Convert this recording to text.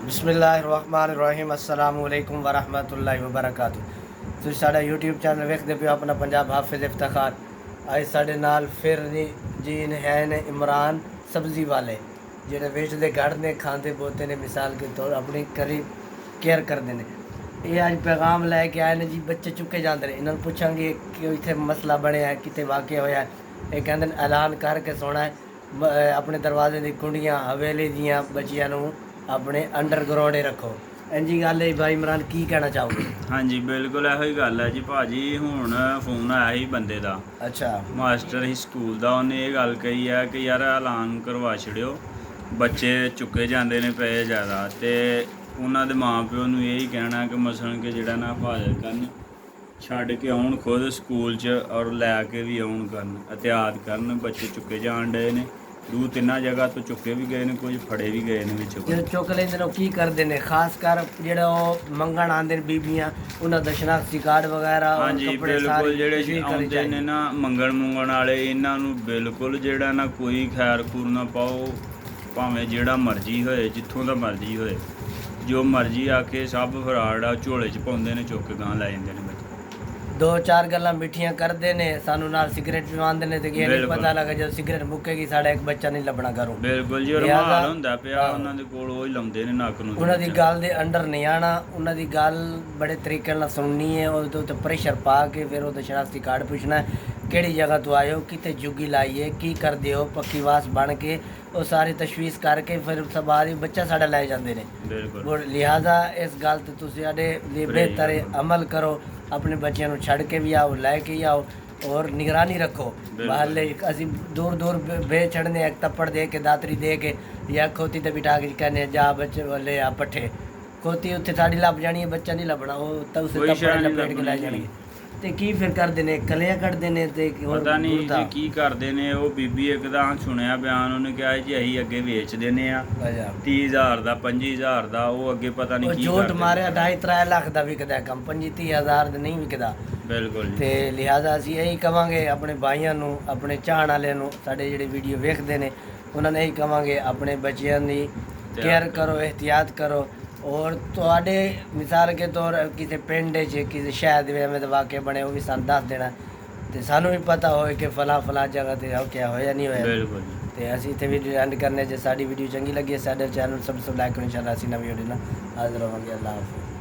बिस्मिल्लाहिर्रहमानिर्रहीम अस्सलामु अलैकुम वरहमतुल्लाहि वबरकातुहू। तुसीं साडा यूट्यूब चैनल वेखदे पियो अपना पंजाब हाफिज़ इफ्तिखार। अज साडे नाल फिर जी है ने इमरान सब्जी वाले जेह्ड़े बेचते गढ़ते खाते बोते ने, मिसाल के तौर अपनी करीब केयर करते हैं। ये अज पैगाम लैके आए ने जी, बच्चे चुके जाते हैं। इन्होंने पूछांगे कि इतने मसला बनया है, कितने वाक़या होया है। ये कहते ऐलान करके सोना है अपने दरवाजे की कुंडियाँ हवेली दियाँ बच्चियां नूं अपने अंडरग्राउंड रखो। इंजी गल है भाई इमरान, की कहना चाहोगे? हाँ जी बिल्कुल ਇਹੋ ਹੀ ਗੱਲ ਹੈ ਜੀ ਭਾਜੀ। ਹੁਣ ਫੋਨ ਆਇਆ ਸੀ ਬੰਦੇ ਦਾ, अच्छा ਮਾਸਟਰ ਹੀ ਸਕੂਲ ਦਾ। ਉਹਨੇ ਇਹ ਗੱਲ ਕਹੀ ਹੈ ਕਿ ਯਾਰ ਐਲਾਨ ਕਰਵਾ ਛੜਿਓ, ਬੱਚੇ ਚੁੱਕੇ ਜਾਂਦੇ ਨੇ ਪਏ ਜ਼ਿਆਦਾ। ਤੇ ਉਹਨਾਂ ਦੇ ਮਾਂ ਪਿਓ ਨੂੰ ਇਹ ਹੀ ਕਹਿਣਾ ਕਿ ਮਸਲਨ ਕਿ ਜਿਹੜਾ ਨਾ ਹਿਫਾਜ਼ਤ ਕਰਨ, ਛੱਡ ਕੇ ਆਉਣ ਖੁਦ ਸਕੂਲ 'ਚ ਔਰ ਲੈ ਕੇ ਵੀ ਆਉਣ ਕਰਨ, ਅਹਤਿਆਤ ਕਰਨ। ਬੱਚੇ ਚੁੱਕੇ ਜਾਣ ਡਏ ਨੇ, 2-3 ਜਗ੍ਹਾ ਤੋਂ ਚੁੱਕੇ ਵੀ ਗਏ ਨੇ, ਕੁਝ ਫੜੇ ਵੀ ਗਏ ਨੇ ਵਿੱਚੋਂ। जो चुक लेंदे ने की करते हैं, खास कर जेड़ा मंगण आते हैं बीबियां, उन्होंने ਦਾ ਸ਼ਨਾਖਤੀ ਕਾਰਡ ਵਗੈਰਾ हाँ जी बिल्कुल। ਜਿਹੜੇ ਆਉਂਦੇ ਨੇ ਨਾ ਮੰਗਣ ਮੁੰਗਣ ਵਾਲੇ, ਇਹਨਾਂ ਨੂੰ ਬਿਲਕੁਲ ਜਿਹੜਾ ਨਾ ਕੋਈ ਖੈਰ ਖੂਰ ਨਾ ਪਾਓ। ਭਾਵੇਂ ਜਿਹੜਾ ਮਰਜ਼ੀ ਹੋਏ, ਜਿੱਥੋਂ ਦਾ ਮਰਜ਼ੀ ਹੋਏ, ਜੋ ਮਰਜ਼ੀ ਆ ਕੇ ਸਭ ਫਰਾਡ ਆ ਝੋਲੇ 'ਚ ਪਾਉਂਦੇ ਨੇ, ਚੁੱਕ ਗਾਂ ਲੈ ਜਾਂਦੇ ਨੇ ਬੱਚੇ। 2-4 ਗੱਲਾਂ ਮਿੱਠੀਆਂ ਕਰਦੇ ਨੇ, ਸਾਨੂੰ ਨਾਲ ਸਿਗਰਟ ਪੀਵਾਉਂਦੇ ਨੇ ਤੇ ਇਹ ਨਹੀਂ ਪਤਾ ਲੱਗਾ ਜਦੋਂ ਸਿਗਰਟ ਮੁੱਕੇਗੀ ਸਾਡਾ ਇੱਕ ਬੱਚਾ ਨਹੀਂ ਲੱਭਣਾ ਘਰੋਂ। ਬਿਲਕੁਲ ਜੀ। ਰਮਾਲ ਹੁੰਦਾ ਪਿਆ ਉਹਨਾਂ ਦੇ ਕੋਲ, ਉਹ ਹੀ ਲਾਉਂਦੇ ਨੇ ਨੱਕ ਨੂੰ। ਉਹਨਾਂ ਦੀ ਗੱਲ ਦੇ ਅੰਡਰ ਨਹੀਂ ਆਣਾ, ਉਹਨਾਂ ਦੀ ਗੱਲ ਬੜੇ ਤਰੀਕੇ ਨਾਲ ਸੁਣਨੀ ਹੈ। ਉਹਦੇ ਉੱਤੇ ਪ੍ਰੈਸ਼ਰ ਪਾ ਕੇ ਫਿਰ ਉਹਦਾ ਸ਼ਨਾਖਤੀ ਕਾਰਡ ਪੁੱਛਣਾ, ਕਿਹੜੀ ਜਗ੍ਹਾ ਤੋਂ ਆਏ ਹੋ, ਕਿਤੇ ਜੁੱਗੀ ਲਾਈਏ, ਕੀ ਕਰਦੇ ਹੋ, ਪੱਕੀ ਵਾਸ ਬਣ ਕੇ ਉਹ ਸਾਰੀ ਤਸ਼ਵੀਸ਼ ਕਰਕੇ ਫਿਰ ਉਸ ਤੋਂ ਬਾਅਦ ਹੀ ਬੱਚਾ ਸਾਡਾ ਲੈ ਜਾਂਦੇ ਨੇ। ਬਿਲਕੁਲ। ਲਿਹਾਜ਼ਾ ਇਸ ਗੱਲ ਤੇ ਤੁਸੀਂ ਸਾਡੇ ਲਈ ਬਿਹਤਰ ਅਮਲ ਕਰੋ। ਆਪਣੇ ਬੱਚਿਆਂ ਨੂੰ ਛੱਡ ਕੇ ਵੀ ਆਓ, ਲੈ ਕੇ ਆਓ ਔਰ ਨਿਗਰਾਨੀ ਰੱਖੋ। ਮਹੱਲੇ ਅਸੀਂ ਦੂਰ ਦੂਰ ਬੇ ਛੱਡਨੇ, ਇੱਕ ਤੱਪੜ ਦੇ ਕੇ, ਦਾਤਰੀ ਦੇ ਕੇ ਜਾਂ ਖੋਤੀ ਤੇ ਬਿਠਾ ਕੇ ਕਹਿੰਦੇ ਜਾ ਬੱਚੇ ਵਾਲੇ ਆ ਪੱਠੇ। ਖੋਤੀ ਉੱਥੇ ਸਾਡੀ ਲੱਭ ਜਾਣੀ ਹੈ, ਬੱਚਾ ਨਹੀਂ ਲੱਭਣਾ। ਉਹ ਤਾਂ ਉਸੇ ਤੱਪੜ ਲਪੇਟ ਕੇ ਲੈ ਜਾਣਗੇ। ਤੇ ਕੀ ਫਿਰ ਕਰਦੇ ਨੇ, ਕਲਿਆਂ ਕੱਢਦੇ ਨੇ ਤੇ ਪਤਾ ਨਹੀਂ ਜੀ ਕੀ ਕਰਦੇ ਨੇ। ਉਹ ਬੀਬੀ ਇੱਕ ਦਾ ਸੁਣਿਆ ਬਿਆਨ, ਉਹਨੇ ਕਿਹਾ ਜੀ ਅਸੀਂ ਅੱਗੇ ਵੇਚ ਦਿੰਦੇ ਆ 30,000 ਦਾ, 25,000 ਦਾ। ਉਹ ਅੱਗੇ ਪਤਾ ਨਹੀਂ ਕੀ ਝੂਠ ਮਾਰਿਆ 2.5-3 ਲੱਖ ਦਾ ਵਿਕਦਾ ਕੰਮ, 25-30,000 ਦਾ ਨਹੀਂ ਵਿਕਦਾ। ਬਿਲਕੁਲ। ਤੇ ਲਿਹਾਜ਼ਾ ਅਸੀਂ ਇਹੀ ਕਵਾਂਗੇ ਆਪਣੇ ਭਾਈਆਂ ਨੂੰ, ਆਪਣੇ ਚਾਹਣ ਵਾਲਿਆਂ ਨੂੰ, ਸਾਡੇ ਜਿਹੜੇ ਵੀਡੀਓ ਵੇਖਦੇ ਨੇ ਉਹਨਾਂ ਨੇ ਇਹੀ ਕਵਾਂਗੇ ਆਪਣੇ ਬੱਚਿਆਂ ਦੀ ਕੇਅਰ ਕਰੋ, ਇਹਤਿਆਤ ਕਰੋ। और ਤੁਹਾਡੇ ਮਿਸਾਲ ਕੇ ਤੌਰ ਕਿਸੇ ਪਿੰਡ 'ਚ ਕਿਸੇ ਸ਼ਹਿਰ ਦੇ ਐਵੇਂ ਦੇ ਵਾਕਿਆ ਬਣੇ, ਉਹ ਵੀ ਸਾਨੂੰ ਦੱਸ ਦੇਣਾ ਤੇ ਸਾਨੂੰ ਵੀ ਪਤਾ ਹੋਏ ਕਿ ਫਲਾ ਜਗ੍ਹਾ ਤੇ ਕਿਆ ਹੋਇਆ ਨਹੀਂ ਹੋਇਆ। ਬਿਲਕੁਲ। ਤੇ ਅਸੀਂ ਇੱਥੇ ਵੀਡੀਓ ਐਂਡ ਕਰਨੇ। ਜੇ ਸਾਡੀ ਵੀਡੀਓ ਚੰਗੀ ਲੱਗੀ ਸਾਡੇ ਚੈਨਲ ਸਬਸਕ੍ਰਾਈਬ ਕਰੋ। ਇਨਸ਼ਾਅੱਲਾ ਅਸੀਂ ਨਵੀਂ ਵੀਡੀਓ ਨਾਲ ਹਾਜ਼ਰ ਹੋਵਾਂਗੇ। ਅੱਲਾਹ ਹਾਫਿਜ਼।